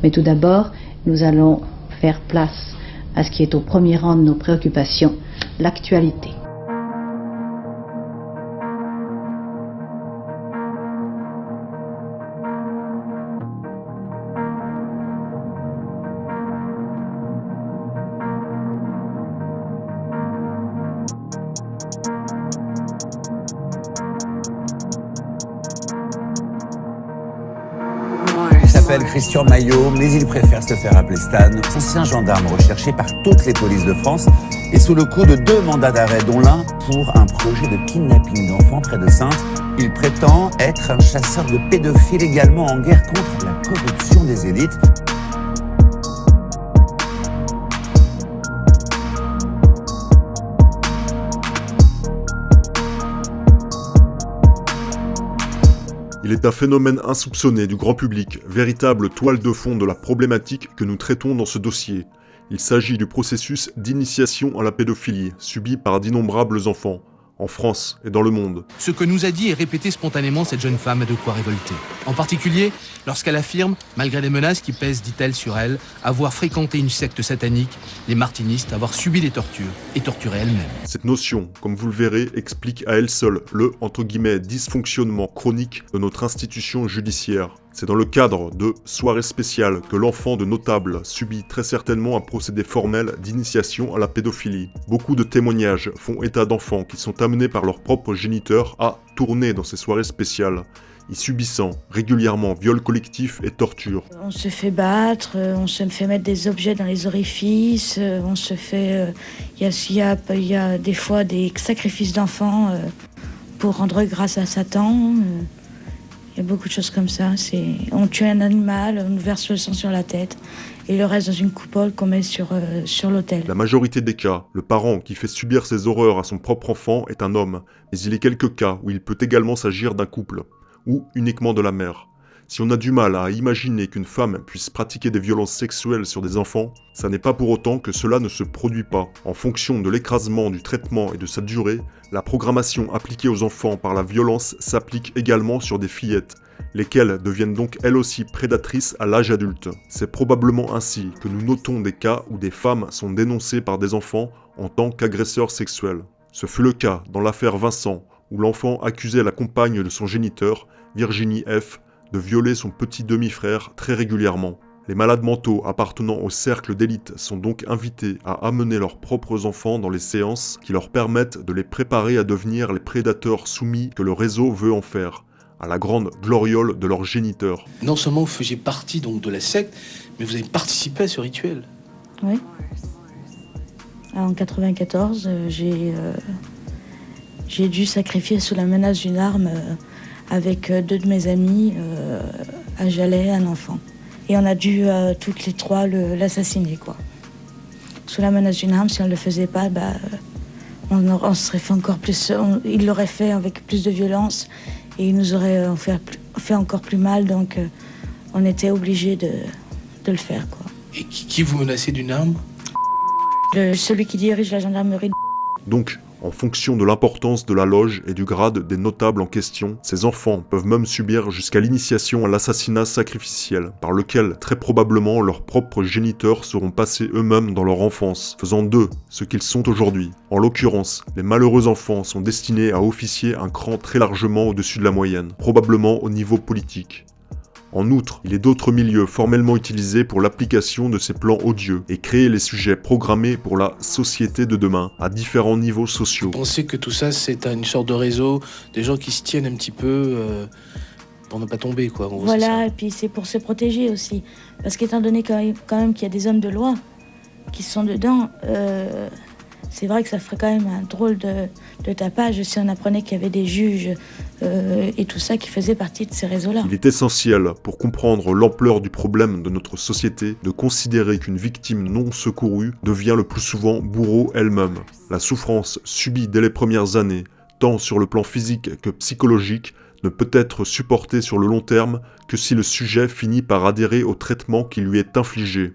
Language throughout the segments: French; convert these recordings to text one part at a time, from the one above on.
Mais tout d'abord, nous allons faire place à ce qui est au premier rang de nos préoccupations, l'actualité. Il s'appelle Christian Maillot, mais il préfère se faire appeler Stan. Ancien gendarme recherché par toutes les polices de France et sous le coup de 2 mandats d'arrêt, dont l'un pour un projet de kidnapping d'enfants près de Saintes. Il prétend être un chasseur de pédophiles également en guerre contre la corruption des élites. Il est un phénomène insoupçonné du grand public, véritable toile de fond de la problématique que nous traitons dans ce dossier. Il s'agit du processus d'initiation à la pédophilie, subi par d'innombrables enfants, en France et dans le monde. Ce que nous a dit et répété spontanément cette jeune femme a de quoi révolter. En particulier, lorsqu'elle affirme, malgré les menaces qui pèsent, dit-elle, sur elle, avoir fréquenté une secte satanique, les martinistes, avoir subi des tortures et torturé elle-même. Cette notion, comme vous le verrez, explique à elle seule le « dysfonctionnement chronique de notre institution judiciaire ». C'est dans le cadre de soirées spéciales que l'enfant de notable subit très certainement un procédé formel d'initiation à la pédophilie. Beaucoup de témoignages font état d'enfants qui sont amenés par leurs propres géniteurs à tourner dans ces soirées spéciales, y subissant régulièrement viols collectifs et tortures. On se fait battre, on se fait mettre des objets dans les orifices, on se fait... Il y a des fois des sacrifices d'enfants pour rendre grâce à Satan. Il y a beaucoup de choses comme ça. On tue un animal, on nous verse le sang sur la tête et le reste dans une coupole qu'on met sur l'autel. La majorité des cas, le parent qui fait subir ces horreurs à son propre enfant est un homme, mais il est quelques cas où il peut également s'agir d'un couple, ou uniquement de la mère. Si on a du mal à imaginer qu'une femme puisse pratiquer des violences sexuelles sur des enfants, ça n'est pas pour autant que cela ne se produit pas. En fonction de l'écrasement du traitement et de sa durée, la programmation appliquée aux enfants par la violence s'applique également sur des fillettes, lesquelles deviennent donc elles aussi prédatrices à l'âge adulte. C'est probablement ainsi que nous notons des cas où des femmes sont dénoncées par des enfants en tant qu'agresseurs sexuels. Ce fut le cas dans l'affaire Vincent, où l'enfant accusait la compagne de son géniteur, Virginie F., de violer son petit demi-frère très régulièrement. Les malades mentaux appartenant au cercle d'élite sont donc invités à amener leurs propres enfants dans les séances qui leur permettent de les préparer à devenir les prédateurs soumis que le réseau veut en faire, à la grande gloriole de leur géniteur. Non seulement vous faisiez partie donc de la secte, mais vous avez participé à ce rituel. Oui. En 94, j'ai dû sacrifier sous la menace d'une arme avec 2 de mes amis à Jalais un enfant. Et on a dû toutes les 3 l'assassiner, quoi. Sous la menace d'une arme, si on ne le faisait pas, on serait fait encore plus. Il l'aurait fait avec plus de violence et il nous aurait fait encore plus mal, donc on était obligés de le faire, quoi. Et qui vous menacez d'une arme ? Celui qui dirige la gendarmerie. Donc, en fonction de l'importance de la loge et du grade des notables en question, ces enfants peuvent même subir jusqu'à l'initiation à l'assassinat sacrificiel, par lequel très probablement leurs propres géniteurs seront passés eux-mêmes dans leur enfance, faisant d'eux ce qu'ils sont aujourd'hui. En l'occurrence, les malheureux enfants sont destinés à officier un cran très largement au-dessus de la moyenne, probablement au niveau politique. En outre, il est d'autres milieux formellement utilisés pour l'application de ces plans odieux et créer les sujets programmés pour la société de demain à différents niveaux sociaux. Vous pensez que tout ça, c'est une sorte de réseau, des gens qui se tiennent un petit peu pour ne pas tomber, quoi. Voilà, et puis c'est pour se protéger aussi. Parce qu'étant donné quand même qu'il y a des hommes de loi qui sont dedans, c'est vrai que ça ferait quand même un drôle de tapage si on apprenait qu'il y avait des juges et tout ça qui faisaient partie de ces réseaux-là. Il est essentiel, pour comprendre l'ampleur du problème de notre société, de considérer qu'une victime non secourue devient le plus souvent bourreau elle-même. La souffrance subie dès les premières années, tant sur le plan physique que psychologique, ne peut être supportée sur le long terme que si le sujet finit par adhérer au traitement qui lui est infligé.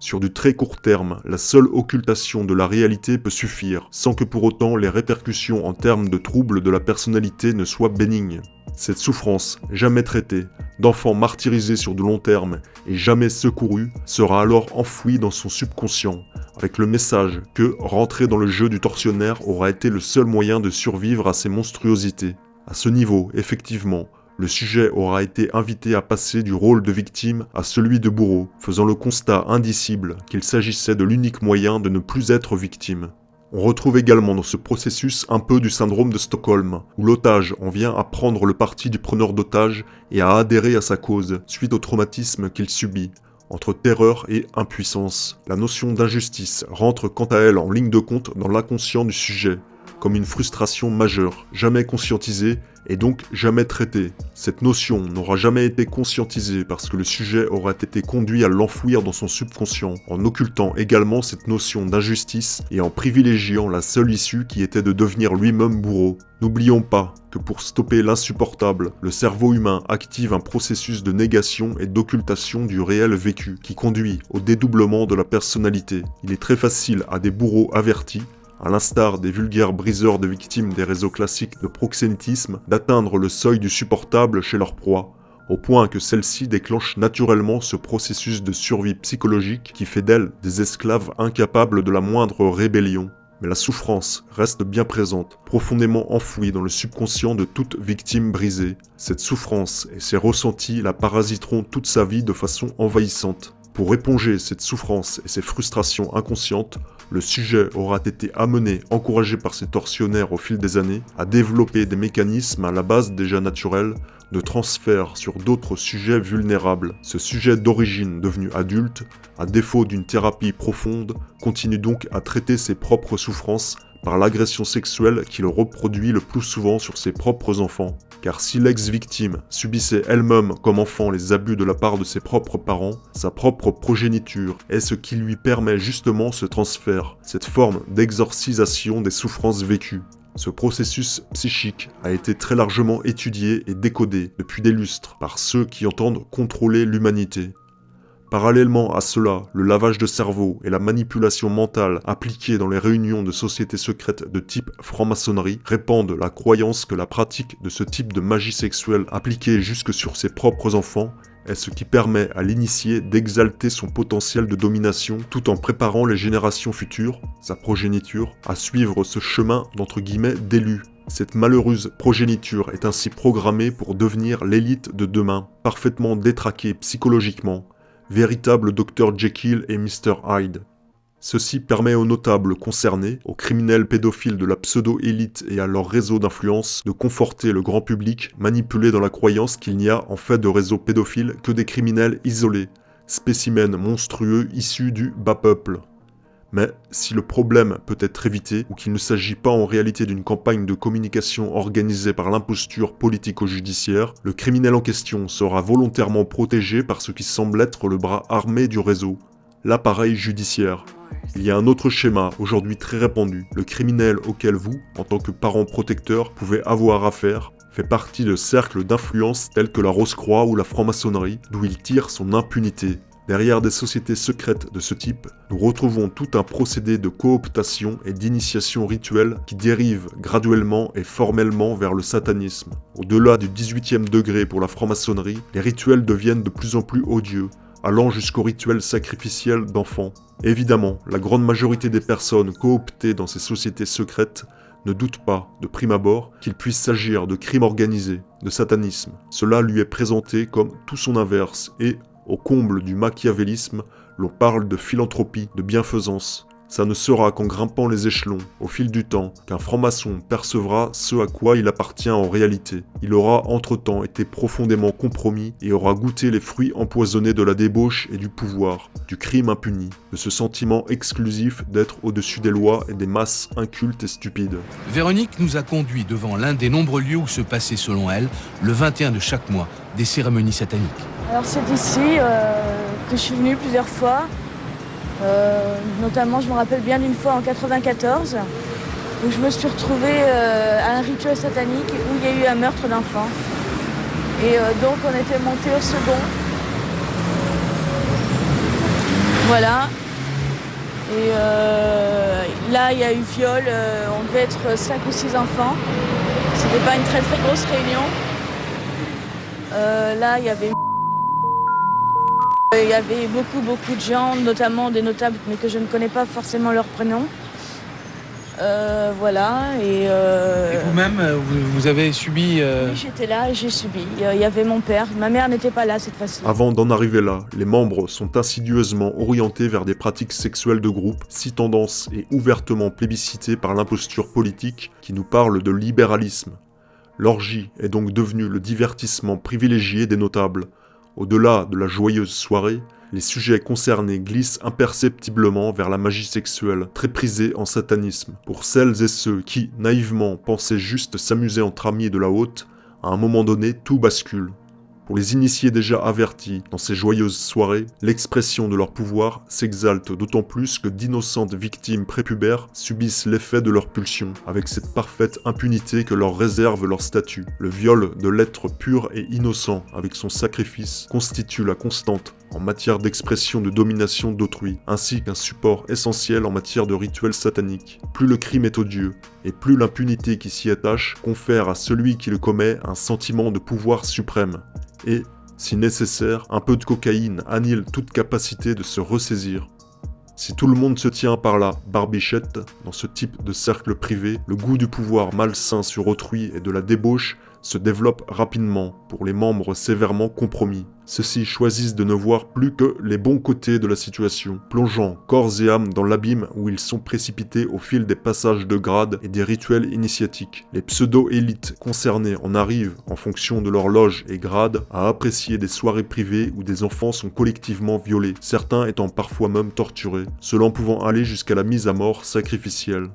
Sur du très court terme, la seule occultation de la réalité peut suffire, sans que pour autant les répercussions en termes de troubles de la personnalité ne soient bénignes. Cette souffrance, jamais traitée, d'enfants martyrisés sur de long terme et jamais secourus, sera alors enfouie dans son subconscient, avec le message que rentrer dans le jeu du tortionnaire aura été le seul moyen de survivre à ces monstruosités. À ce niveau, effectivement, le sujet aura été invité à passer du rôle de victime à celui de bourreau, faisant le constat indicible qu'il s'agissait de l'unique moyen de ne plus être victime. On retrouve également dans ce processus un peu du syndrome de Stockholm, où l'otage en vient à prendre le parti du preneur d'otage et à adhérer à sa cause, suite au traumatisme qu'il subit. Entre terreur et impuissance, la notion d'injustice rentre quant à elle en ligne de compte dans l'inconscient du sujet, comme une frustration majeure, jamais conscientisée et donc jamais traitée. Cette notion n'aura jamais été conscientisée parce que le sujet aura été conduit à l'enfouir dans son subconscient, en occultant également cette notion d'injustice et en privilégiant la seule issue qui était de devenir lui-même bourreau. N'oublions pas que pour stopper l'insupportable, le cerveau humain active un processus de négation et d'occultation du réel vécu qui conduit au dédoublement de la personnalité. Il est très facile à des bourreaux avertis, à l'instar des vulgaires briseurs de victimes des réseaux classiques de proxénétisme, d'atteindre le seuil du supportable chez leur proie, au point que celle-ci déclenche naturellement ce processus de survie psychologique qui fait d'elles des esclaves incapables de la moindre rébellion. Mais la souffrance reste bien présente, profondément enfouie dans le subconscient de toute victime brisée. Cette souffrance et ses ressentis la parasiteront toute sa vie de façon envahissante. Pour éponger cette souffrance et ces frustrations inconscientes, le sujet aura été amené, encouragé par ses tortionnaires au fil des années, à développer des mécanismes à la base déjà naturels de transfert sur d'autres sujets vulnérables. Ce sujet d'origine devenu adulte, à défaut d'une thérapie profonde, continue donc à traiter ses propres souffrances par l'agression sexuelle qu'il reproduit le plus souvent sur ses propres enfants. Car si l'ex-victime subissait elle-même comme enfant les abus de la part de ses propres parents, sa propre progéniture est ce qui lui permet justement ce transfert, cette forme d'exorcisation des souffrances vécues. Ce processus psychique a été très largement étudié et décodé depuis des lustres par ceux qui entendent contrôler l'humanité. Parallèlement à cela, le lavage de cerveau et la manipulation mentale appliquée dans les réunions de sociétés secrètes de type franc-maçonnerie répandent la croyance que la pratique de ce type de magie sexuelle appliquée jusque sur ses propres enfants est ce qui permet à l'initié d'exalter son potentiel de domination tout en préparant les générations futures, sa progéniture, à suivre ce chemin d'entre guillemets d'élus. Cette malheureuse progéniture est ainsi programmée pour devenir l'élite de demain, parfaitement détraquée psychologiquement, véritable Dr Jekyll et Mr Hyde. Ceci permet aux notables concernés, aux criminels pédophiles de la pseudo-élite et à leur réseau d'influence de conforter le grand public manipulé dans la croyance qu'il n'y a en fait de réseau pédophile que des criminels isolés, spécimens monstrueux issus du bas peuple. Mais si le problème peut être évité, ou qu'il ne s'agit pas en réalité d'une campagne de communication organisée par l'imposture politico-judiciaire, le criminel en question sera volontairement protégé par ce qui semble être le bras armé du réseau, l'appareil judiciaire. Il y a un autre schéma, aujourd'hui très répandu. Le criminel auquel vous, en tant que parent protecteur, pouvez avoir affaire, fait partie de cercles d'influence tels que la Rose-Croix ou la franc-maçonnerie, d'où il tire son impunité. Derrière des sociétés secrètes de ce type, nous retrouvons tout un procédé de cooptation et d'initiation rituelle qui dérive graduellement et formellement vers le satanisme. Au-delà du 18e degré pour la franc-maçonnerie, les rituels deviennent de plus en plus odieux, allant jusqu'aux rituels sacrificiels d'enfants. Évidemment, la grande majorité des personnes cooptées dans ces sociétés secrètes ne doutent pas, de prime abord, qu'il puisse s'agir de crimes organisés, de satanisme. Cela lui est présenté comme tout son inverse et, au comble du machiavélisme, l'on parle de philanthropie, de bienfaisance. Ça ne sera qu'en grimpant les échelons, au fil du temps, qu'un franc-maçon percevra ce à quoi il appartient en réalité. Il aura entre-temps été profondément compromis et aura goûté les fruits empoisonnés de la débauche et du pouvoir, du crime impuni, de ce sentiment exclusif d'être au-dessus des lois et des masses incultes et stupides. Véronique nous a conduits devant l'un des nombreux lieux où se passaient, selon elle, le 21 de chaque mois, des cérémonies sataniques. Alors c'est ici que je suis venue plusieurs fois. Notamment, je me rappelle bien d'une fois en 94 où je me suis retrouvée à un rituel satanique où il y a eu un meurtre d'enfant. Et donc on était monté au second. Voilà. Et là, il y a eu viol, on devait être 5 ou 6 enfants. C'était pas une très très grosse réunion. Là, il y avait beaucoup de gens, notamment des notables, mais que je ne connais pas forcément leur prénom. Voilà. Et vous-même, vous avez subi... Oui, j'étais là et j'ai subi. Il y avait mon père. Ma mère n'était pas là cette fois-ci. Avant d'en arriver là, les membres sont insidieusement orientés vers des pratiques sexuelles de groupe, si tendances et ouvertement plébiscitées par l'imposture politique qui nous parle de libéralisme. L'orgie est donc devenue le divertissement privilégié des notables. Au-delà de la joyeuse soirée, les sujets concernés glissent imperceptiblement vers la magie sexuelle, très prisée en satanisme. Pour celles et ceux qui, naïvement, pensaient juste s'amuser entre amis de la haute, à un moment donné, tout bascule. Pour les initiés déjà avertis dans ces joyeuses soirées, l'expression de leur pouvoir s'exalte d'autant plus que d'innocentes victimes prépubères subissent l'effet de leur pulsion, avec cette parfaite impunité que leur réserve leur statut. Le viol de l'être pur et innocent, avec son sacrifice, constitue la constante en matière d'expression de domination d'autrui, ainsi qu'un support essentiel en matière de rituels sataniques. Plus le crime est odieux, et plus l'impunité qui s'y attache confère à celui qui le commet un sentiment de pouvoir suprême. Et, si nécessaire, un peu de cocaïne annihile toute capacité de se ressaisir. Si tout le monde se tient par la barbichette, dans ce type de cercle privé, le goût du pouvoir malsain sur autrui et de la débauche se développe rapidement pour les membres sévèrement compromis. Ceux-ci choisissent de ne voir plus que les bons côtés de la situation, plongeant corps et âme dans l'abîme où ils sont précipités au fil des passages de grade et des rituels initiatiques. Les pseudo-élites concernées en arrivent, en fonction de leur loge et grade, à apprécier des soirées privées où des enfants sont collectivement violés, certains étant parfois même torturés, cela pouvant aller jusqu'à la mise à mort sacrificielle.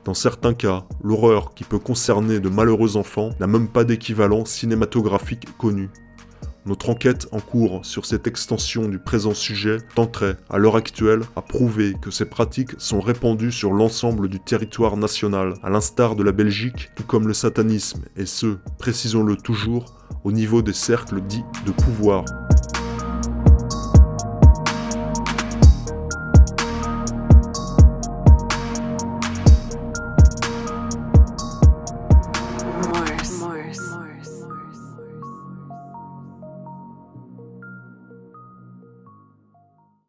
Dans certains cas, l'horreur qui peut concerner de malheureux enfants n'a même pas d'équivalent cinématographique connu. Notre enquête en cours sur cette extension du présent sujet tenterait, à l'heure actuelle, à prouver que ces pratiques sont répandues sur l'ensemble du territoire national, à l'instar de la Belgique, tout comme le satanisme, et ce, précisons-le toujours, au niveau des cercles dits de pouvoir.